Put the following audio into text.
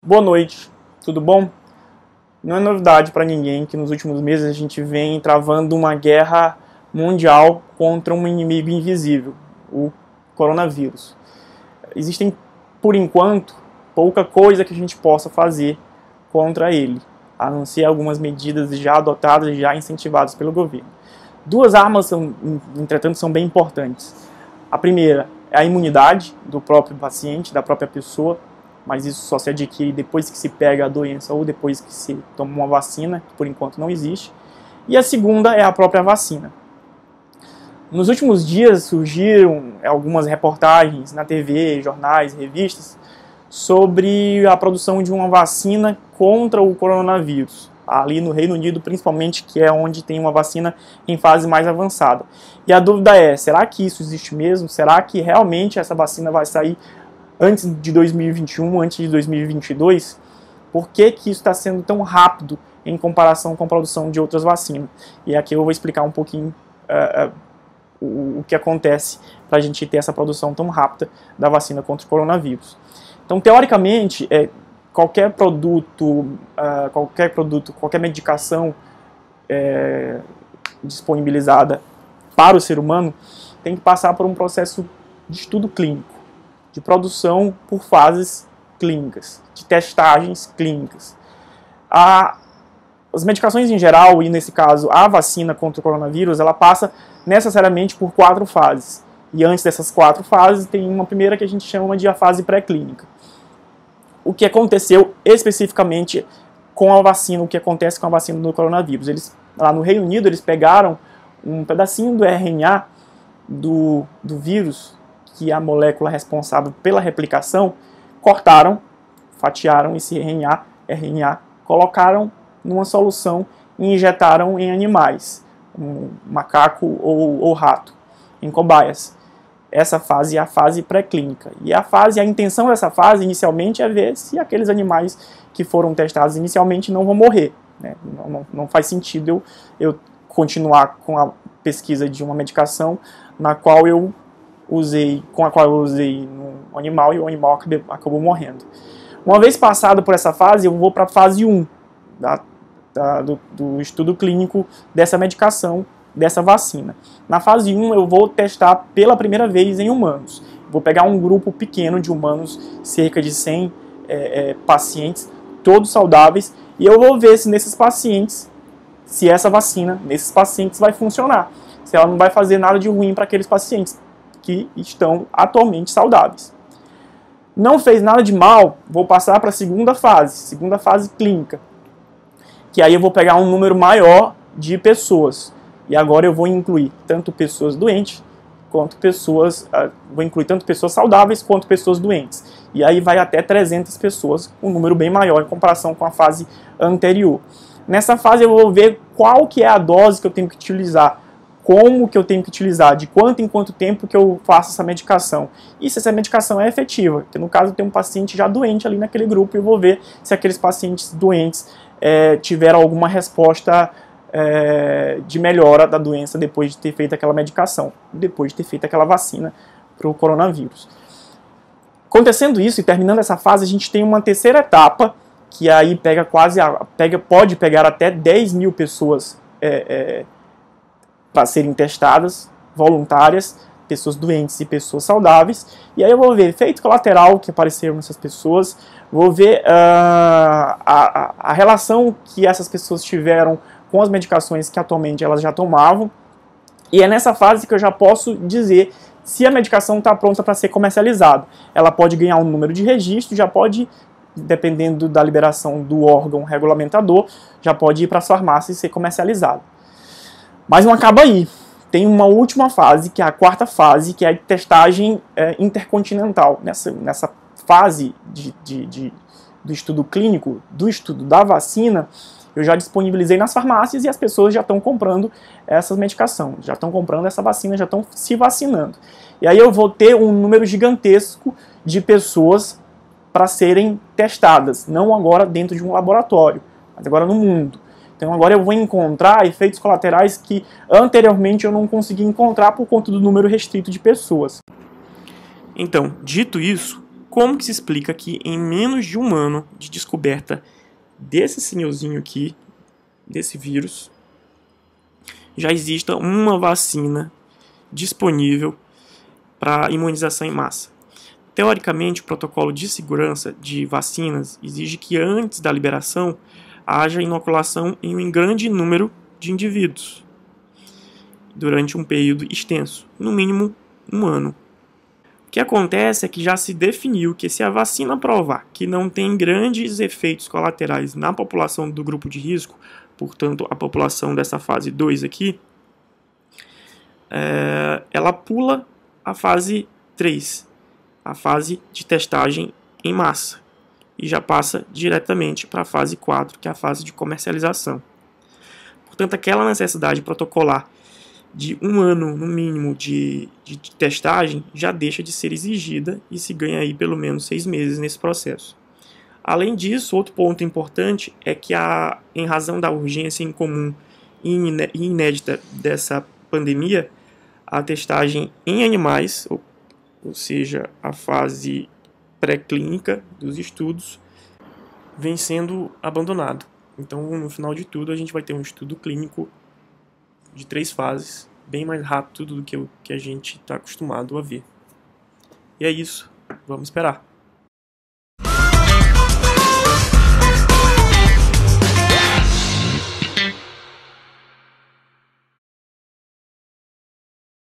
Boa noite, tudo bom? Não é novidade para ninguém que nos últimos meses a gente vem travando uma guerra mundial contra um inimigo invisível, o coronavírus. Existem, por enquanto, pouca coisa que a gente possa fazer contra ele, a não ser algumas medidas já adotadas e já incentivadas pelo governo. Duas armas, entretanto, são bem importantes. A primeira é a imunidade do próprio paciente, da própria pessoa, mas isso só se adquire depois que se pega a doença ou depois que se toma uma vacina, que por enquanto não existe. E a segunda é a própria vacina. Nos últimos dias surgiram algumas reportagens na TV, jornais, revistas, sobre a produção de uma vacina contra o coronavírus, ali no Reino Unido principalmente, que é onde tem uma vacina em fase mais avançada. E a dúvida é, será que isso existe mesmo? Será que realmente essa vacina vai sair antes de 2021, antes de 2022, por que isso está sendo tão rápido em comparação com a produção de outras vacinas? E aqui eu vou explicar um pouquinho o que acontece para a gente ter essa produção tão rápida da vacina contra o coronavírus. Então, teoricamente, qualquer produto, qualquer medicação disponibilizada para o ser humano tem que passar por um processo de estudo clínico, de produção por fases clínicas, de testagens clínicas. As medicações em geral, e nesse caso a vacina contra o coronavírus, ela passa necessariamente por 4 fases. E antes dessas 4 fases tem uma primeira que a gente chama de a fase pré-clínica. O que aconteceu especificamente com a vacina, o que acontece com a vacina do coronavírus. Lá no Reino Unido eles pegaram um pedacinho do RNA do vírus, que é a molécula responsável pela replicação, cortaram, fatiaram esse RNA, colocaram numa solução e injetaram em animais, um macaco ou rato, em cobaias. Essa fase é a fase pré-clínica. E a intenção dessa fase, inicialmente, é ver se aqueles animais que foram testados inicialmente não vão morrer, né? Não faz sentido eu continuar com a pesquisa de uma medicação com a qual eu usei no animal e o animal acabou morrendo. Uma vez passado por essa fase, eu vou para a fase 1 do estudo clínico dessa medicação, dessa vacina. Na fase 1 eu vou testar pela primeira vez em humanos. Vou pegar um grupo pequeno de humanos, cerca de 100 pacientes, todos saudáveis, e eu vou ver se nesses pacientes, se essa vacina, nesses pacientes, vai funcionar. Se ela não vai fazer nada de ruim para aqueles pacientes que estão atualmente saudáveis. Não fez nada de mal, vou passar para a segunda fase clínica, que aí eu vou pegar um número maior de pessoas, e agora eu vou incluir tanto pessoas doentes, vou incluir tanto pessoas saudáveis quanto pessoas doentes, e aí vai até 300 pessoas, um número bem maior em comparação com a fase anterior. Nessa fase eu vou ver qual que é a dose que eu tenho que utilizar, como que eu tenho que utilizar, de quanto em quanto tempo que eu faço essa medicação. E se essa medicação é efetiva, porque no caso eu tenho um paciente já doente ali naquele grupo e eu vou ver se aqueles pacientes doentes tiveram alguma resposta de melhora da doença depois de ter feito aquela medicação, depois de ter feito aquela vacina para o coronavírus. Acontecendo isso e terminando essa fase, a gente tem uma terceira etapa, que aí pode pegar até 10 mil pessoas para serem testadas, voluntárias, pessoas doentes e pessoas saudáveis, e aí eu vou ver efeito colateral que apareceram nessas pessoas, vou ver a relação que essas pessoas tiveram com as medicações que atualmente elas já tomavam, e é nessa fase que eu já posso dizer se a medicação está pronta para ser comercializada. Ela pode ganhar um número de registro, já pode, dependendo da liberação do órgão regulamentador, já pode ir para as farmácias e ser comercializada. Mas não acaba aí. Tem uma última fase, que é a quarta fase, que é a testagem intercontinental. Nessa fase do estudo clínico, do estudo da vacina, eu já disponibilizei nas farmácias e as pessoas já estão comprando essa medicação, já estão comprando essa vacina, já estão se vacinando. E aí eu vou ter um número gigantesco de pessoas para serem testadas, não agora dentro de um laboratório, mas agora no mundo. Então agora eu vou encontrar efeitos colaterais que anteriormente eu não consegui encontrar por conta do número restrito de pessoas. Então, dito isso, como que se explica que em menos de um ano de descoberta desse senhorzinho aqui, desse vírus, já exista uma vacina disponível para imunização em massa? Teoricamente, o protocolo de segurança de vacinas exige que antes da liberação haja inoculação em um grande número de indivíduos durante um período extenso, no mínimo um ano. O que acontece é que já se definiu que se a vacina provar que não tem grandes efeitos colaterais na população do grupo de risco, portanto a população dessa fase 2 aqui, ela pula a fase 3, a fase de testagem em massa, e já passa diretamente para a fase 4, que é a fase de comercialização. Portanto, aquela necessidade protocolar de um ano, no mínimo, de testagem já deixa de ser exigida e se ganha aí pelo menos 6 meses nesse processo. Além disso, outro ponto importante é que, em razão da urgência incomum e inédita dessa pandemia, a testagem em animais, ou seja, a fase pré-clínica dos estudos, vem sendo abandonado. Então, no final de tudo, a gente vai ter um estudo clínico de 3 fases, bem mais rápido do que o que a gente está acostumado a ver. E é isso, vamos esperar.